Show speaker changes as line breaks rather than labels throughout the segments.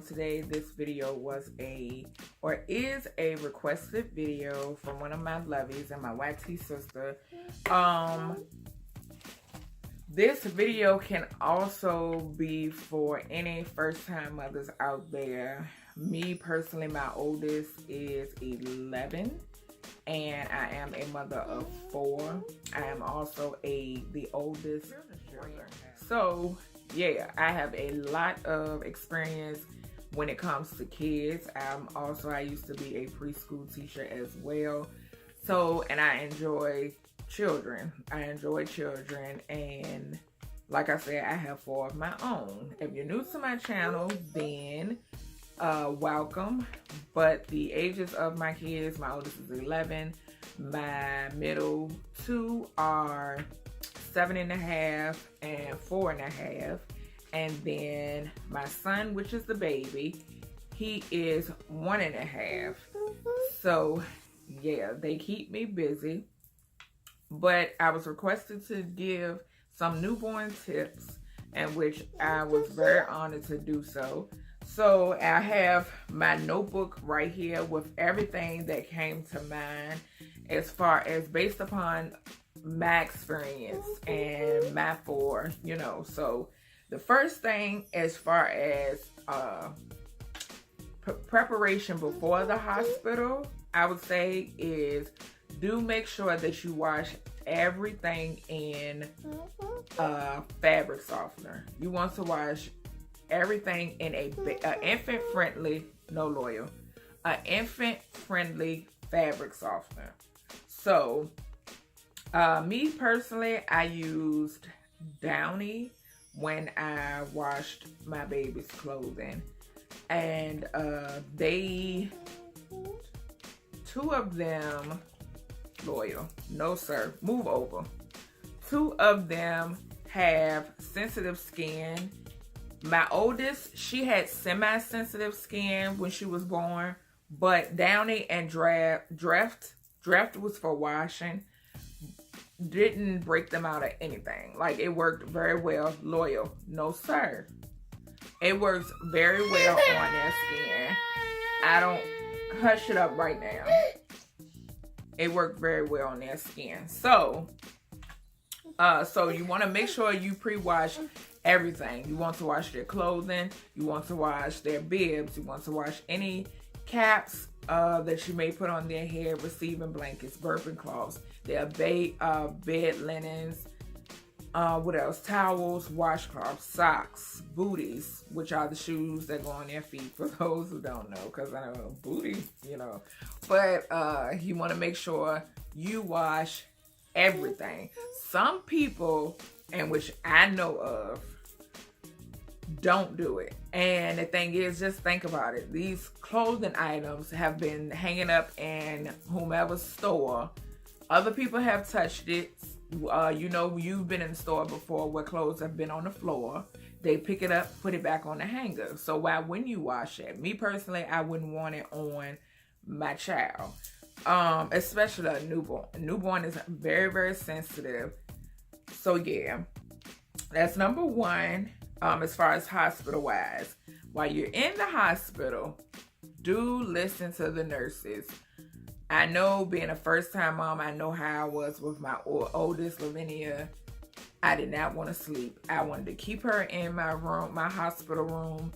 today this video is a requested video from one of my lovies and my YT sister. This video can also be for any first-time mothers out there. Me personally, my oldest is 11 and I am a mother of 4. I am also the oldest. So yeah, I have a lot of experience when it comes to kids. I used to be a preschool teacher as well. So, and I enjoy children. And like I said, I have 4 of my own. If you're new to my channel, then welcome. But the ages of my kids, my oldest is 11. My middle 2 are 7.5 and 4.5. And then my son, which is the baby, he is 1.5. So yeah, they keep me busy. But I was requested to give some newborn tips, and which I was very honored to do so. So I have my notebook right here with everything that came to mind as far as based upon my experience and my 4, So the first thing as far as preparation before the hospital, I would say is do make sure that you wash everything in fabric softener. You want to wash everything in a infant-friendly, infant-friendly fabric softener. So, me personally, I used Downy when I washed my baby's clothing. And 2 of them, no sir, move over. 2 of them have sensitive skin. My oldest, she had semi-sensitive skin when she was born, but Downy and Dreft was for washing, didn't break them out of anything. Like, it worked very well. Loyal, no sir. It works very well on their skin. I don't, hush it up right now. It worked very well on their skin. So you want to make sure you pre-wash everything. You want to wash their clothing. You want to wash their bibs. You want to wash any caps that you may put on their head, receiving blankets, burping cloths, their bed linens, what else? Towels, washcloths, socks, booties, which are the shoes that go on their feet for those who don't know, because I know booty, But you want to make sure you wash everything. Some people, and which I know of, don't do it. And the thing is, just think about it. These clothing items have been hanging up in whomever's store. Other people have touched it. You've been in the store before where clothes have been on the floor. They pick it up, put it back on the hanger. So why wouldn't you wash it? Me personally, I wouldn't want it on my child, especially a newborn. A newborn is very, very sensitive. So yeah, that's number 1. As far as hospital wise, while you're in the hospital, do listen to the nurses. I know, being a first-time mom, I know how I was with my oldest, Lavinia. I did not want to sleep. I wanted to keep her in my room, my hospital room.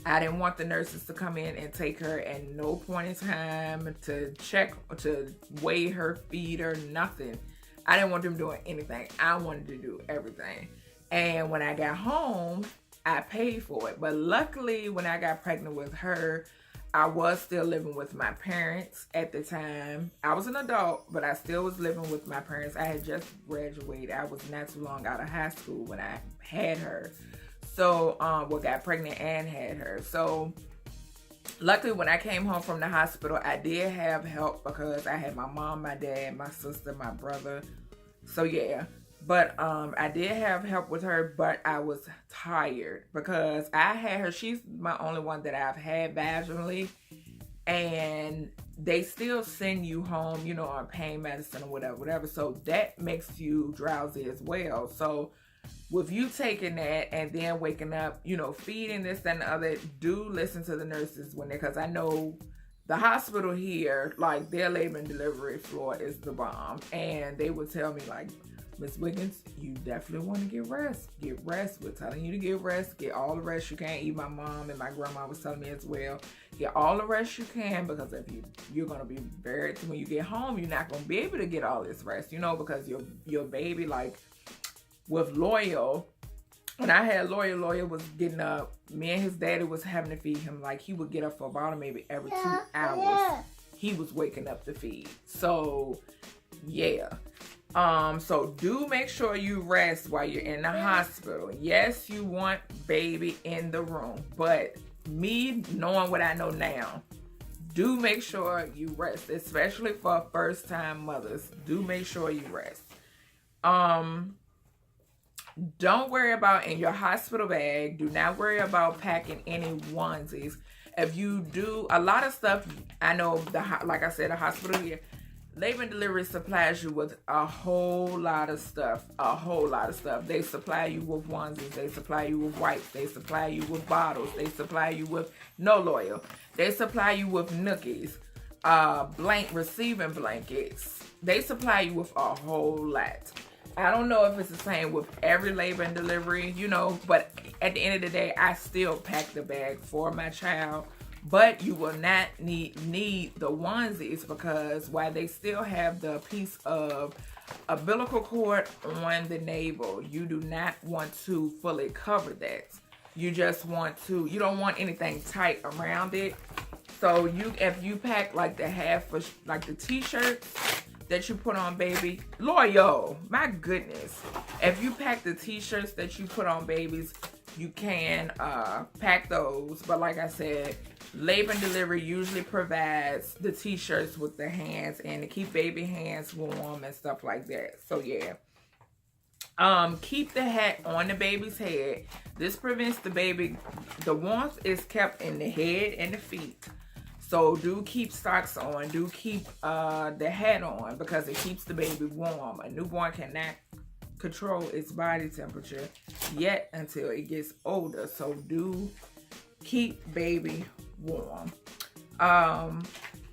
I didn't want the nurses to come in and take her at no point in time to check, to weigh her, feed her, nothing. I didn't want them doing anything. I wanted to do everything. And when I got home, I paid for it. But luckily, when I got pregnant with her, I was still living with my parents at the time. I was an adult, but I still was living with my parents. I had just graduated. I was not too long out of high school when I had her. So, got pregnant and had her. So, luckily, when I came home from the hospital, I did have help because I had my mom, my dad, my sister, my brother. So, yeah. But I did have help with her, but I was tired because I had her. She's my only one that I've had vaginally. And they still send you home, on pain medicine or whatever. So that makes you drowsy as well. So with you taking that and then waking up, you know, feeding this and the other, do listen to the nurses when they, because I know the hospital here, like their labor and delivery floor is the bomb. And they would tell me like, Miss Wiggins, you definitely want to get rest. Get rest. We're telling you to get rest. Get all the rest you can. Even my mom and my grandma was telling me as well. Get all the rest you can, because if you're going to be buried when you get home, you're not going to be able to get all this rest, you know, because your baby, like with Loyal, when I had Loyal was getting up. Me and his daddy was having to feed him. Like he would get up for about maybe every 2 hours. He was waking up to feed. So yeah. So do make sure you rest while you're in the hospital. Yes, you want baby in the room, but me knowing what I know now, do make sure you rest, especially for first time mothers. Do make sure you rest. Don't worry about in your hospital bag. Do not worry about packing any onesies. If you do a lot of stuff, I know like I said, the hospital here, labor and delivery supplies you with a whole lot of stuff. They supply you with onesies. They supply you with wipes. They supply you with bottles. They supply you with no Loyal. They supply you with nookies, receiving blankets. They supply you with a whole lot. I don't know if it's the same with every labor and delivery, you know, but at the end of the day, I still pack the bag for my child. But you will not need the onesies, because while they still have the piece of umbilical cord on the navel, you do not want to fully cover that. You just want to, you don't want anything tight around it. So if you pack like the like the t-shirts that you put on baby, Loyal, my goodness. If you pack the t-shirts that you put on babies, you can pack those. But like I said, labor and delivery usually provides the t-shirts with the hands and to keep baby hands warm and stuff like that. So yeah. Keep the hat on the baby's head. This prevents the warmth is kept in the head and the feet. So do keep socks on. Do keep the hat on, because it keeps the baby warm. A newborn cannot control its body temperature yet until it gets older. So do keep baby warm.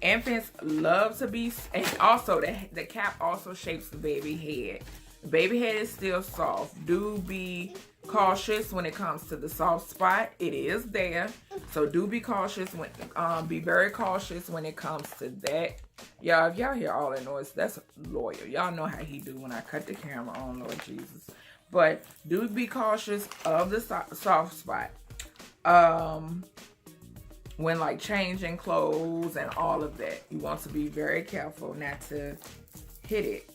Infants love to be, and also the cap also shapes the baby head. The baby head is still soft. Do be cautious when it comes to the soft spot. It is there, so do be cautious be very cautious when it comes to that. Y'all, if y'all hear all that noise, that's Loyal. Y'all know how he do when I cut the camera on, Lord Jesus. But do be cautious of the soft spot. When like changing clothes and all of that, you want to be very careful not to hit it.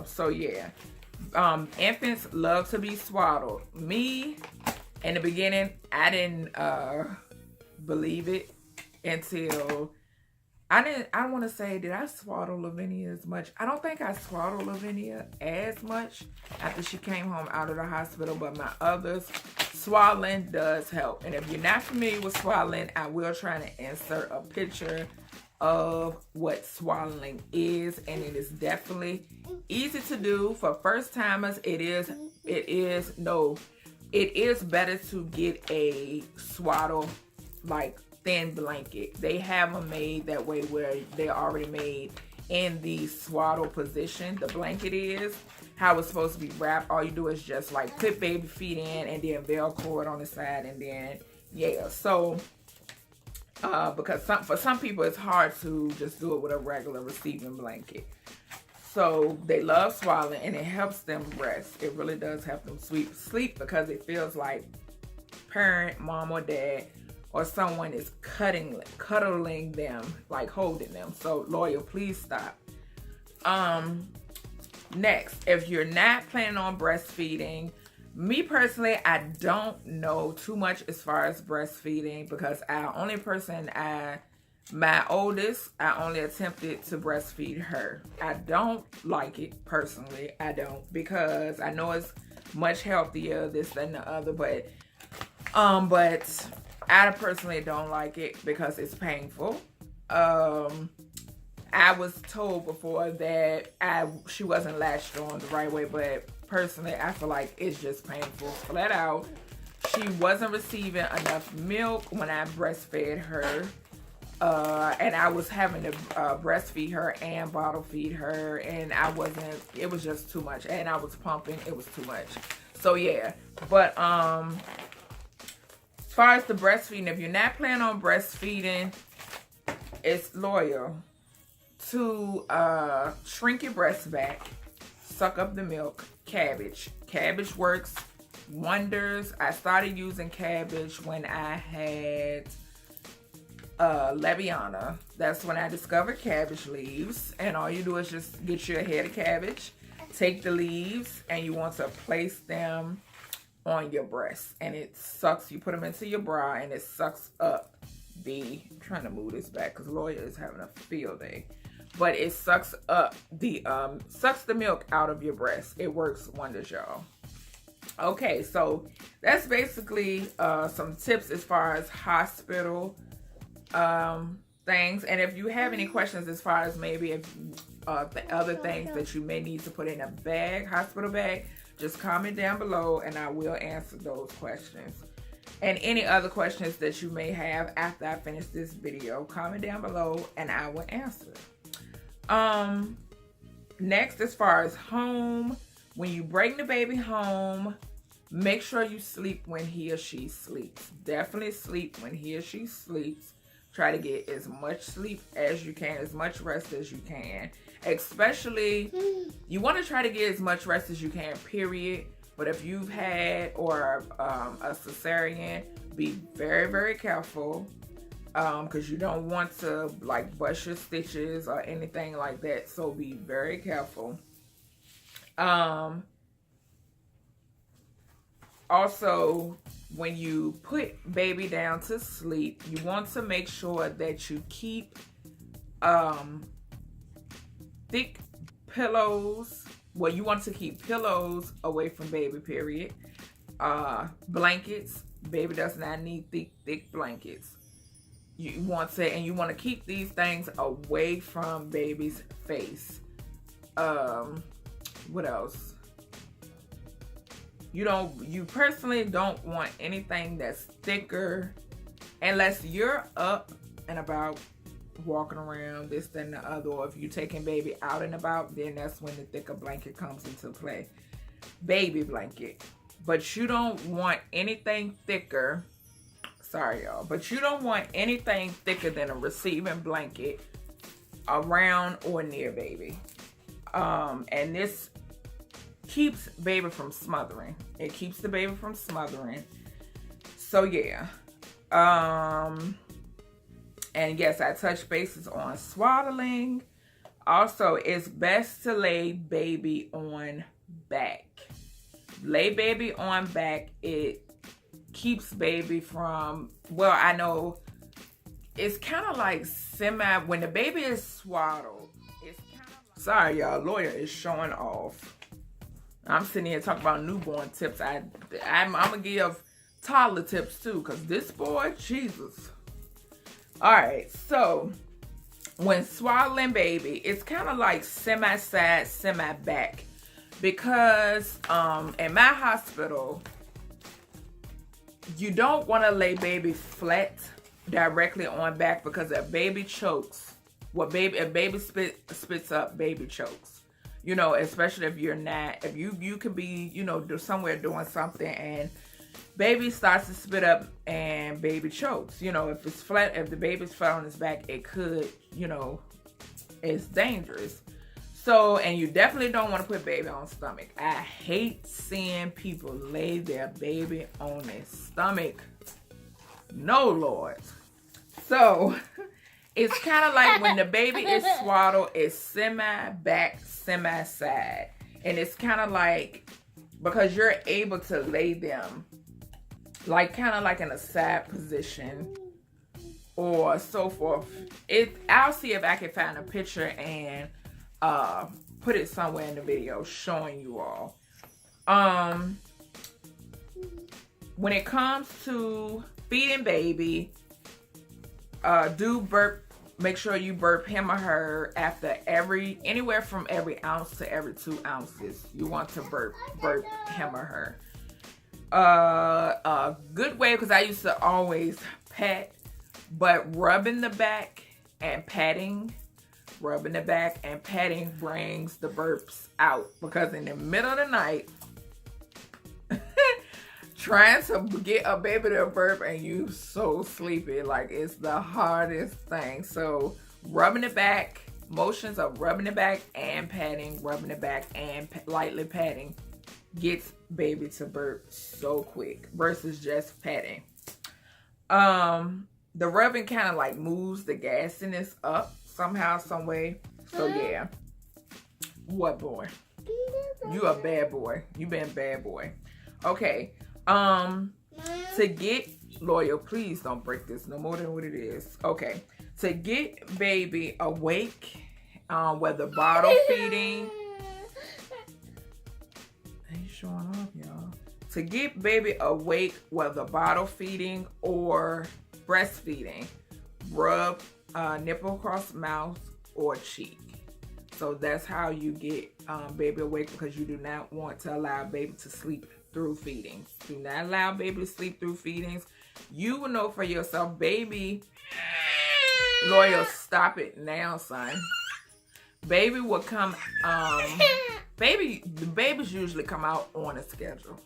So yeah, infants love to be swaddled. Me, in the beginning, I didn't believe it until I don't want to say, did I swaddle Lavinia as much? I don't think I swaddled Lavinia as much after she came home out of the hospital, but my others, swaddling does help. And if you're not familiar with swaddling, I will try to insert a picture of what swaddling is, and it is definitely easy to do for first timers. It is better to get a swaddle like thin blanket. They have them made that way where they're already made in the swaddle position. The blanket is how it's supposed to be wrapped. All you do is just like put baby feet in and then Velcro it on the side, and then yeah. So because for some people it's hard to just do it with a regular receiving blanket. So they love swaddling, and it helps them rest. It really does help them sleep because it feels like parent, mom or dad, or someone is cuddling them, like holding them. So Loyal, please stop. Next, if you're not planning on breastfeeding, me personally, I don't know too much as far as breastfeeding, because my oldest, I only attempted to breastfeed her. I don't like it personally. I don't, because I know it's much healthier, this, that, and the other, but I personally don't like it because it's painful. I was told before that she wasn't latched on the right way, but personally, I feel like it's just painful, flat out. She wasn't receiving enough milk when I breastfed her. And I was having to breastfeed her and bottle feed her, and it was just too much. And I was pumping, it was too much. So yeah, but as far as the breastfeeding, if you're not planning on breastfeeding, it's loyal to shrink your breasts back, suck up the milk. Cabbage works wonders. I started using cabbage when I had Leviana. That's when I discovered cabbage leaves. And all you do is just get you a head of cabbage, take the leaves, and you want to place them on your breast. And it sucks. You put them into your bra, and it sucks up I'm trying to move this back because Lawyer is having a field day. But it sucks up sucks the milk out of your breast. It works wonders, y'all. Okay, so that's basically some tips as far as hospital things. And if you have any questions as far as maybe if the other things that you may need to put in a bag, hospital bag, just comment down below and I will answer those questions. And any other questions that you may have after I finish this video, comment down below and I will answer. Next, as far as home, when you bring the baby home, make sure you sleep when he or she sleeps. Definitely sleep when he or she sleeps. Try to get as much sleep as you can, as much rest as you can. Especially, you want to try to get as much rest as you can, period. But if you've had or a cesarean, be very, very careful. Because you don't want to like bust your stitches or anything like that. So be very careful. Also, when you put baby down to sleep, you want to make sure that you keep thick pillows. Well, you want to keep pillows away from baby, period. Blankets. Baby does not need thick blankets. You want to keep these things away from baby's face. What else? You personally don't want anything that's thicker unless you're up and about walking around, this, that, and the other, or if you're taking baby out and about, then that's when the thicker blanket comes into play. Baby blanket. But you don't want anything thicker. Sorry, y'all. But you don't want anything thicker than a receiving blanket around or near baby. And this keeps baby from smothering. It keeps the baby from smothering. So yeah. And yes, I touched bases on swaddling. Also, it's best to lay baby on back. Lay baby on back. It keeps baby from, well, I know it's kind of like when the baby is swaddled, it's kind of, sorry y'all, Lawyer is showing off. I'm sitting here talking about newborn tips. I'm gonna give toddler tips too, because this boy, Jesus. All right, so when swaddling baby, it's kind of like semi-side, semi-back, because in my hospital, you don't want to lay baby flat directly on back, because if baby chokes, if baby spits up, baby chokes. You know, especially if you're not, if you could be, you know, somewhere doing something and baby starts to spit up and baby chokes. You know, if it's flat, if the baby's flat on his back, it could, you know, it's dangerous. So, and you definitely don't want to put baby on stomach. I hate seeing people lay their baby on their stomach. No, Lord. So, it's kind of like when the baby is swaddled, it's semi-back, semi-side. And it's kind of like, because you're able to lay them, like kind of like in a side position or so forth. I'll see if I can find a picture and put it somewhere in the video showing you all. When it comes to feeding baby, do make sure you burp him or her after anywhere from every ounce to every 2 ounces. You want to burp him or her. A good way, because I used to always pat, but rubbing the back and patting brings the burps out, because in the middle of the night, trying to get a baby to burp and you so sleepy, like it's the hardest thing. So rubbing the back, motions of rubbing the back and patting, rubbing the back and lightly patting gets baby to burp so quick versus just patting. The rubbing kind of like moves the gasiness up somehow, some way. So yeah. What boy? You a bad boy. You been bad boy. Okay. To get Loyal, please don't break this no more than what it is. Okay. To get baby awake, whether bottle feeding. Ain't showing off, y'all. To get baby awake, whether bottle feeding or breastfeeding, rub nipple across mouth or cheek. So that's how you get baby awake, because you do not want to allow baby to sleep through feedings. Do not allow baby to sleep through feedings. You will know for yourself, baby. Loyal, stop it now, son. Baby will come, the babies usually come out on a schedule.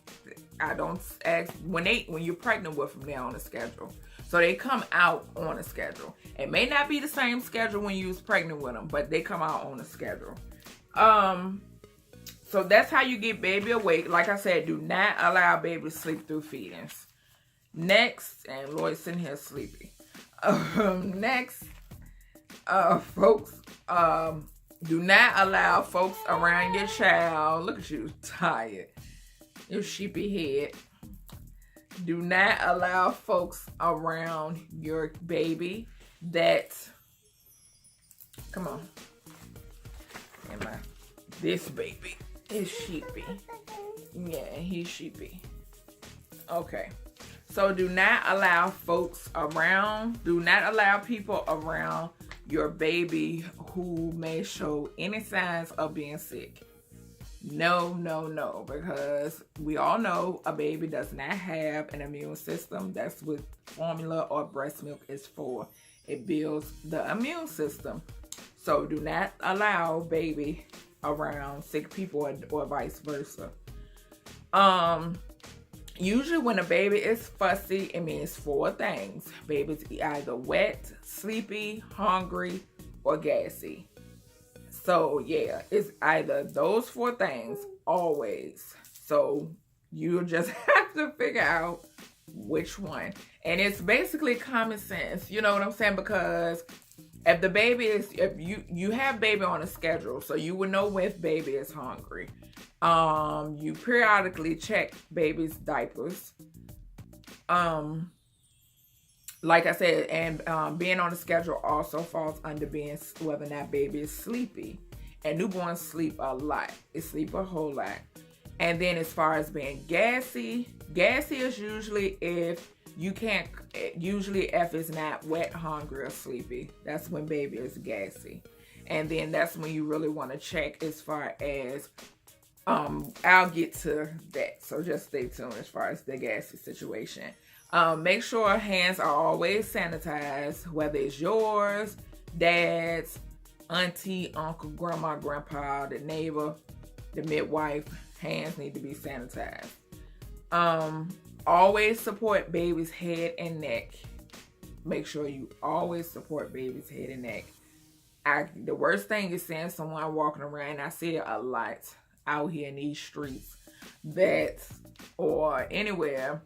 I don't ask, when you're pregnant with them, they're on a schedule. So they come out on a schedule. It may not be the same schedule when you was pregnant with them, but they come out on a schedule. So that's how you get baby awake. Like I said, do not allow baby to sleep through feedings. Next, and Lloyd's sitting here sleepy. Next, folks, do not allow folks around your child. Look at you, tired. Your sheepy head. Do not allow folks around your baby that, come on. This baby is sheepy. Yeah, he's sheepy. Okay. So do not allow people around your baby who may show any signs of being sick. No, because we all know a baby does not have an immune system. That's what formula or breast milk is for. It builds the immune system. So do not allow baby around sick people or vice versa. Usually when a baby is fussy, it means 4 things. Baby's either wet, sleepy, hungry, or gassy. So yeah, it's either those 4 things always. So you just have to figure out which one. And it's basically common sense. You know what I'm saying? Because if the baby is, if you have baby on a schedule, so you would know if baby is hungry. You periodically check baby's diapers. Like I said, and being on the schedule also falls under being whether or not baby is sleepy. And newborns sleep a lot. They sleep a whole lot. And then as far as being gassy is usually if it's not wet, hungry, or sleepy. That's when baby is gassy. And then that's when you really want to check as far as, I'll get to that. So just stay tuned as far as the gassy situation. Make sure hands are always sanitized, whether it's yours, dad's, auntie, uncle, grandma, grandpa, the neighbor, the midwife. Hands need to be sanitized. Always support baby's head and neck. Make sure you always support baby's head and neck. The worst thing is seeing someone walking around. I see it a lot out here in these streets, or anywhere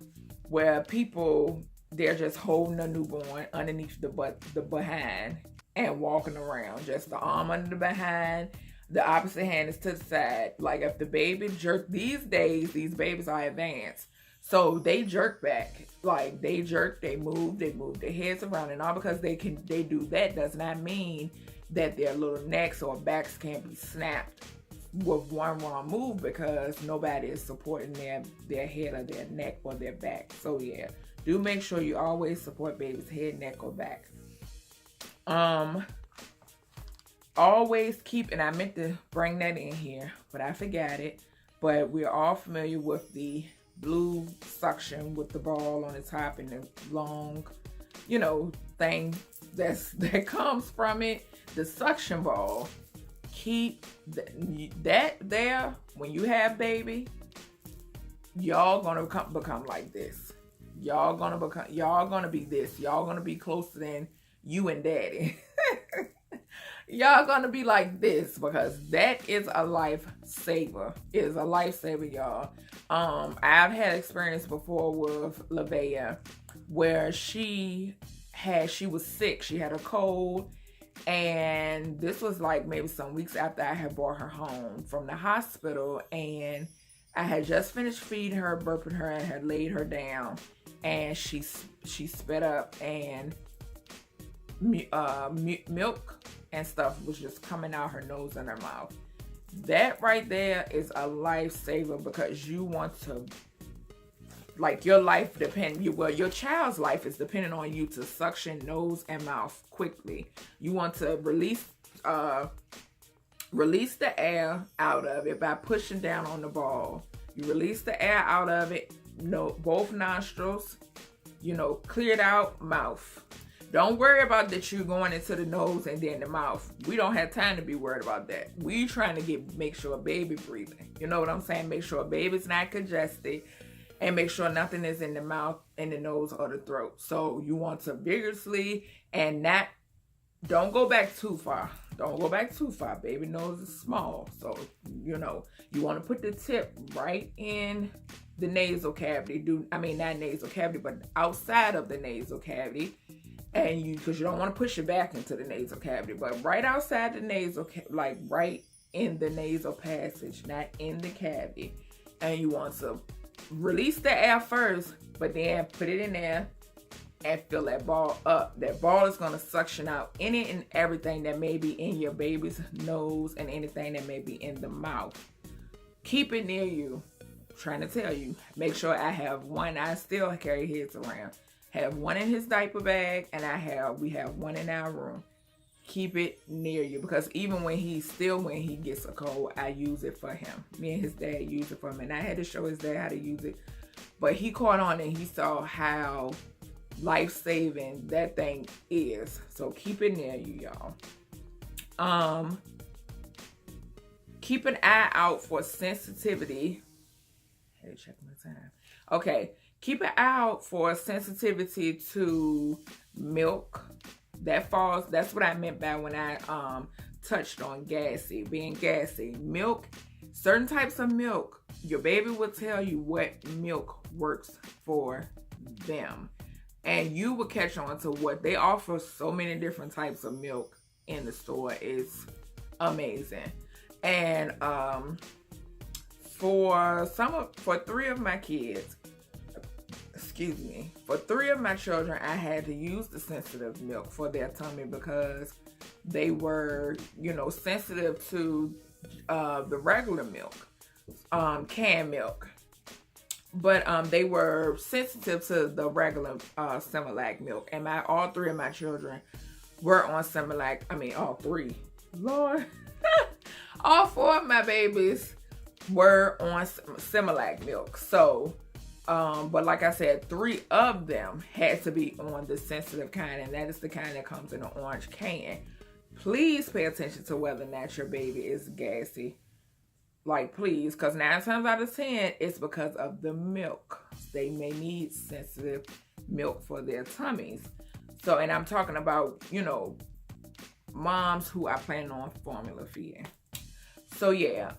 where people, they're just holding a newborn underneath the behind and walking around, just the arm under the behind, the opposite hand is to the side. Like if the baby jerk, these days these babies are advanced, so they jerk back. Like they jerk, they move their heads around, and all because they do that does not mean that their little necks or backs can't be snapped with one wrong move, because nobody is supporting their head or their neck or their back. So yeah, do make sure you always support baby's head, neck, or back. Um, always keep, and I meant to bring that in here, but I forgot it. But we're all familiar with the blue suction with the ball on the top and the long, thing that comes from it. The suction ball. Keep that there when you have baby. Y'all gonna become like this. Y'all gonna be this. Y'all gonna be closer than you and daddy. Y'all gonna be like this because that is a lifesaver. It is a lifesaver, y'all. I've had experience before with Lavea where she was sick. She had a cold, and this was like maybe some weeks after I had brought her home from the hospital, and I had just finished feeding her, burping her, and had laid her down, and she spit up, and milk and stuff was just coming out her nose and her mouth. That right there is a lifesaver because you want to, like, your life your child's life is dependent on you to suction nose and mouth quickly. You want to release the air out of it by pushing down on the ball. You release the air out of it, both nostrils, cleared out mouth. Don't worry about that you going into the nose and then the mouth. We don't have time to be worried about that. We trying to make sure a baby breathing. You know what I'm saying? Make sure a baby's not congested, and make sure nothing is in the mouth, in the nose, or the throat. So you want to vigorously and don't go back too far. Don't go back too far. Baby nose is small. So, you want to put the tip right in the nasal cavity. Not nasal cavity, but outside of the nasal cavity. And because you don't want to push it back into the nasal cavity, but right outside the nasal, like right in the nasal passage, not in the cavity. And you want to release the air first, but then put it in there and fill that ball up. That ball is going to suction out any and everything that may be in your baby's nose and anything that may be in the mouth. Keep it near you. I'm trying to tell you. Make sure I have one. I still carry his around. Have one in his diaper bag, and we have one in our room. Keep it near you because even when he gets a cold, I use it for him. Me and his dad use it for him, and I had to show his dad how to use it. But he caught on and he saw how life-saving that thing is. So keep it near you, y'all. Keep an eye out for sensitivity. Hey, check my time. Okay. Keep an eye out for sensitivity to milk. That's what I meant by when I touched on being gassy. Milk, certain types of milk, your baby will tell you what milk works for them. And you will catch on to what they offer. So many different types of milk in the store. Is amazing. And for 3 of my kids, for 3 of my children, I had to use the sensitive milk for their tummy because they were, sensitive to the regular milk, canned milk. But they were sensitive to the regular Similac milk. And all 3 of my children were on Similac. All 3. Lord. All 4 of my babies were on Similac milk. So, but like I said, 3 of them had to be on the sensitive kind, and that is the kind that comes in an orange can. Please pay attention to whether or not your baby is gassy. Like, please, because 9 times out of 10, it's because of the milk. They may need sensitive milk for their tummies. So, and I'm talking about, moms who are planning on formula feeding. So, yeah,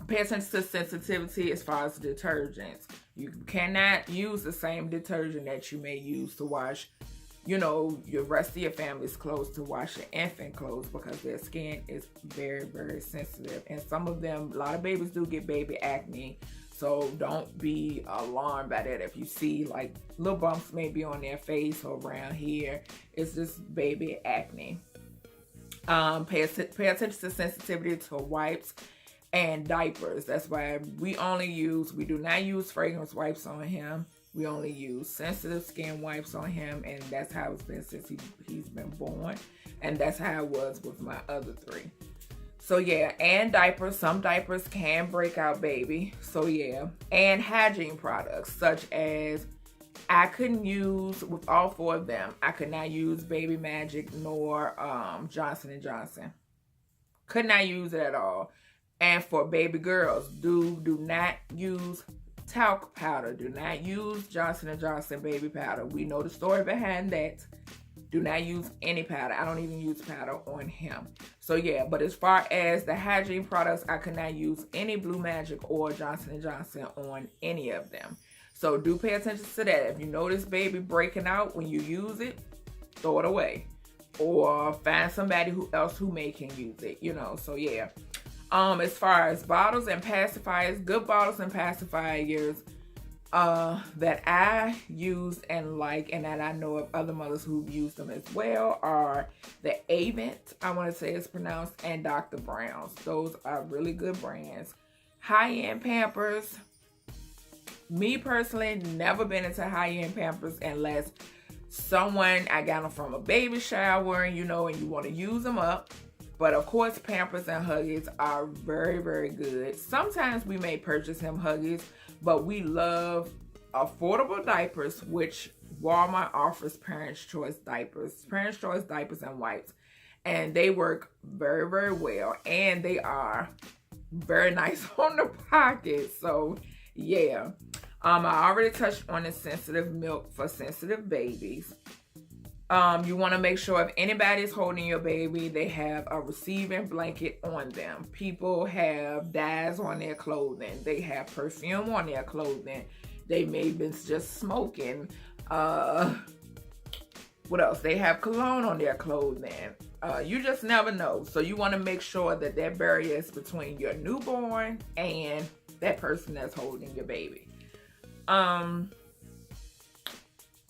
pay attention to sensitivity as far as detergents. You cannot use the same detergent that you may use to wash, your rest of your family's clothes, to wash your infant clothes, because their skin is very, very sensitive. And some of them, a lot of babies do get baby acne. So don't be alarmed by that. If you see like little bumps maybe on their face or around here, it's just baby acne. Pay attention to sensitivity to wipes and diapers. That's why we do not use fragrance wipes on him. We only use sensitive skin wipes on him, and that's how it's been since he's been born. And that's how it was with my other 3. So yeah, and diapers. Some diapers can break out baby. So yeah. And hygiene products such as, I couldn't use, with all 4 of them, I could not use Baby Magic nor Johnson & Johnson. Could not use it at all. And for baby girls, do not use talc powder. Do not use Johnson & Johnson baby powder. We know the story behind that. Do not use any powder. I don't even use powder on him. So yeah, but as far as the hygiene products, I could not use any Blue Magic or Johnson & Johnson on any of them. So do pay attention to that. If you notice baby breaking out when you use it, throw it away. Or find somebody else who can use it, you know. So yeah. As far as bottles and pacifiers, good bottles and pacifiers that I use and like, and that I know of other mothers who've used them as well, are the Avent, I want to say it's pronounced, and Dr. Brown's. Those are really good brands. High-end Pampers. Me personally, never been into high-end Pampers unless I got them from a baby shower, you know, and you want to use them up. But of course, Pampers and Huggies are very, very good. Sometimes we may purchase him Huggies, but we love affordable diapers, which Walmart offers Parents' Choice diapers. Parents' Choice diapers and wipes. And they work very, very well. And they are very nice on the pocket. So, yeah. I already touched on the sensitive milk for sensitive babies. You want to make sure if anybody's holding your baby, they have a receiving blanket on them. People have dyes on their clothing. They have perfume on their clothing. They may have been just smoking. What else? They have cologne on their clothing. You just never know. So you want to make sure that that barrier is between your newborn and that person that's holding your baby.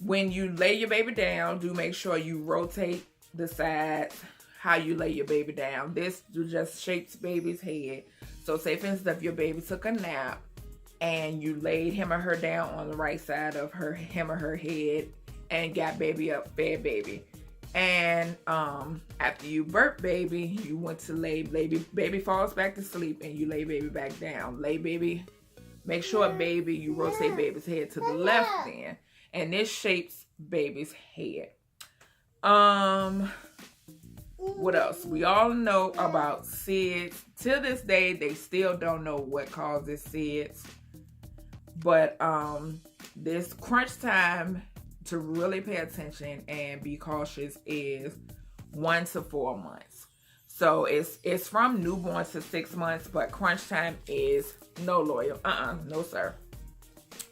When you lay your baby down, do make sure you rotate the sides how you lay your baby down. This just shapes baby's head. So say for instance, if your baby took a nap and you laid him or her down on the right side of him or her head and got baby up, fed baby. And after you burp baby, you went to lay baby falls back to sleep and you lay baby back down. Lay baby, make sure baby, you rotate baby's head to the left then. And this shapes baby's head. What else? We all know about SIDS. Till this day, they still don't know what causes SIDS. But this crunch time to really pay attention and be cautious is 1 to 4 months. So it's from newborn to 6 months, but crunch time is no lawyer. No sir.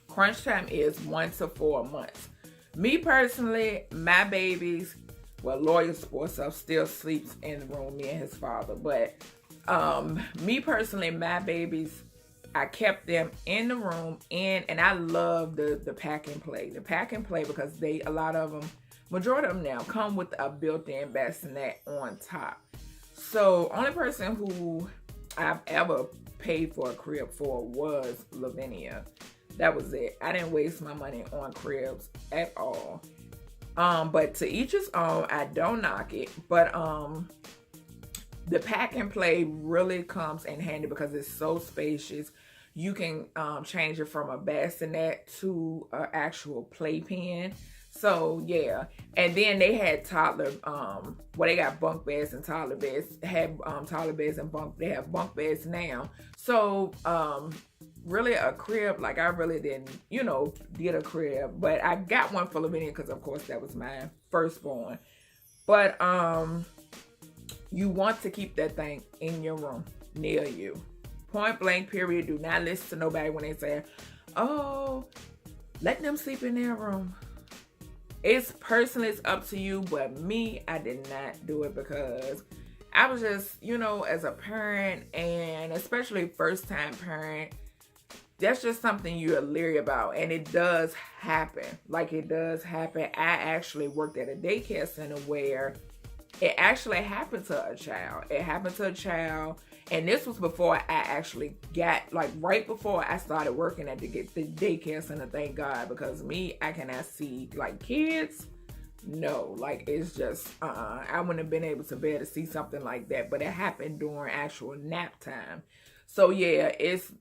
Crunch time is 1 to 4 months. Me personally, my babies, well, Lawyer Sports Up still sleeps in the room, me and his father. But me personally, my babies, I kept them in the room, and I love the pack and play. The pack and play because a lot of them, majority of them now, come with a built-in bassinet on top. So only person who I've ever paid for a crib for was Lavinia. That was it. I didn't waste my money on cribs at all. But to each his own, I don't knock it. But the pack and play really comes in handy because it's so spacious. You can change it from a bassinet to an actual playpen. So yeah. And then they had toddler, they got bunk beds and toddler beds. Had toddler beds and they have bunk beds now. So really a crib, like I really didn't, get a crib, but I got one for Lavinia because of course that was my firstborn. But you want to keep that thing in your room near you. Point blank period. Do not listen to nobody when they say, oh, let them sleep in their room. It's up to you, but me, I did not do it because I was just, as a parent, and especially first time parent, that's just something you're leery about. And it does happen. Like, it does happen. I actually worked at a daycare center where it actually happened to a child. It happened to a child. And this was before I actually got, like right before I started working at the daycare center, thank God. Because me, I cannot see like kids. No, like it's just, I wouldn't have been able to bear to see something like that. But it happened during actual nap time. So yeah, it's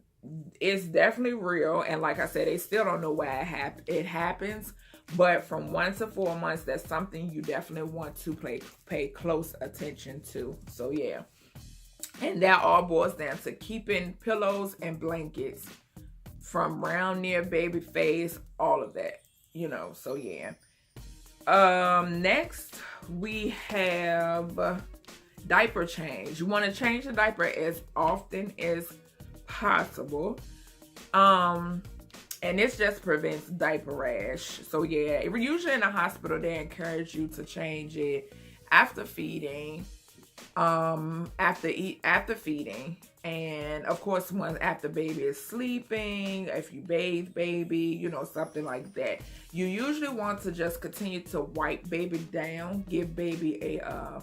definitely real. And like I said, they still don't know why it happens. But from 1 to 4 months, that's something you definitely want to pay close attention to. So yeah. And that all boils down to keeping pillows and blankets from round near baby face, all of that, you know. So yeah. Next we have diaper change. You want to change the diaper as often as possible. And this just prevents diaper rash. So yeah, usually in the hospital they encourage you to change it after feeding, after feeding, and of course once after baby is sleeping, if you bathe baby, you know, something like that. You usually want to just continue to wipe baby down, give baby a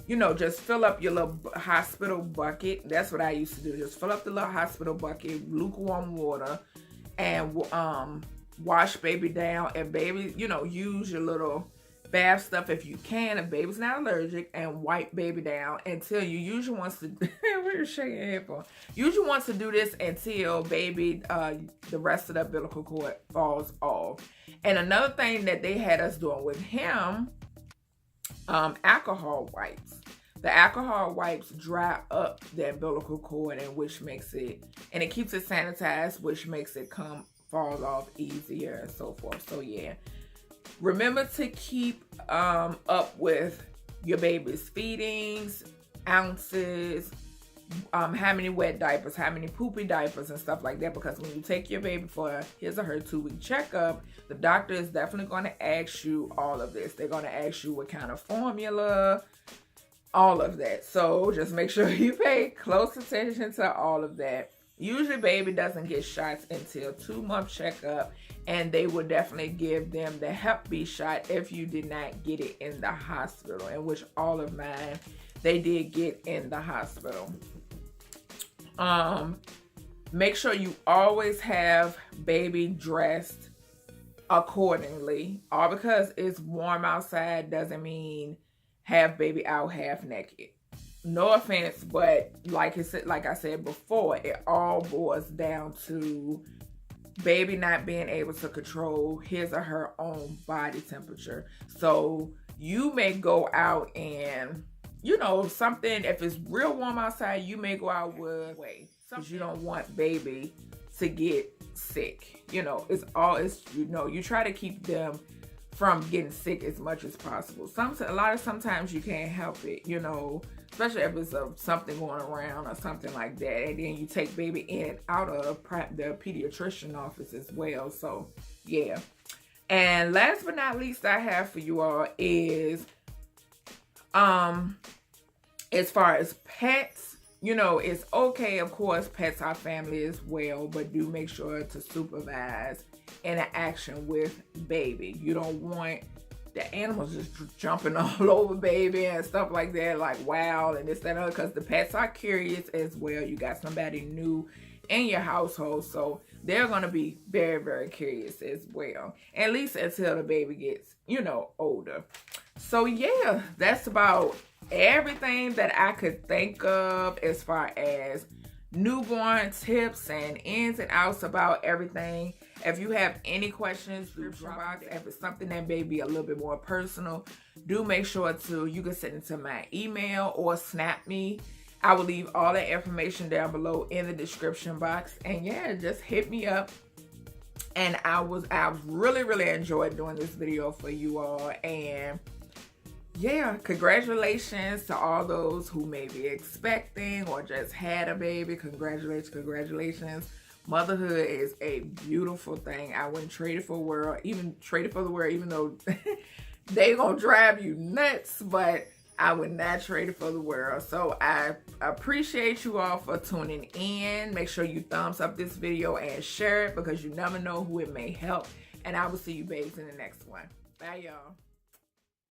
you know, just fill up your little hospital bucket. That's what I used to do. Just fill up the little hospital bucket, lukewarm water, and wash baby down. And baby, you know, use your little bath stuff if you can, if baby's not allergic, and wipe baby down until you usually wants to what are you shaking your head for? Usually wants to do this until baby the rest of the umbilical cord falls off. And another thing that they had us doing with him, alcohol wipes. The alcohol wipes dry up the umbilical cord, and which makes it, and it keeps it sanitized, which makes it fall off easier and so forth. So yeah, remember to keep up with your baby's feedings, ounces, how many wet diapers, how many poopy diapers and stuff like that, because when you take your baby for his or her 2-week checkup, the doctor is definitely going to ask you all of this. They're going to ask you what kind of formula, all of that. So just make sure you pay close attention to all of that. Usually baby doesn't get shots until 2-month checkup, and they will definitely give them the Hep B shot if you did not get it in the hospital, in which all of mine, they did get in the hospital. Make sure you always have baby dressed accordingly. All because it's warm outside doesn't mean have baby out half naked. No offense, but like I said before, it all boils down to baby not being able to control his or her own body temperature. So you may go out and, you know, something, if it's real warm outside, you may go out with because you don't want baby to get sick. You know, you know, you try to keep them from getting sick as much as possible. Sometimes you can't help it, you know, especially if it's something going around or something like that. And then you take baby in and out of the pediatrician office as well. So yeah. And last but not least I have for you all is, as far as pets, you know, it's okay, of course, pets are family as well, but do make sure to supervise interaction with baby. You don't want the animals just jumping all over baby and stuff like that, like wow, and this, that, and other, because the pets are curious as well. You got somebody new in your household, so they're going to be very, very curious as well, at least until the baby gets, you know, older. So yeah, that's about everything that I could think of as far as newborn tips and ins and outs about everything. If you have any questions, if it's something that may be a little bit more personal, do make sure you can send it to my email or snap me. I will leave all that information down below in the description box. And yeah, just hit me up. And I really, really enjoyed doing this video for you all. And yeah, congratulations to all those who may be expecting or just had a baby. Congratulations. Motherhood is a beautiful thing. I wouldn't trade it for the world, even though they gonna drive you nuts, but I would not trade it for the world. So I appreciate you all for tuning in. Make sure you thumbs up this video and share it, because you never know who it may help. And I will see you babes in the next one. Bye, y'all.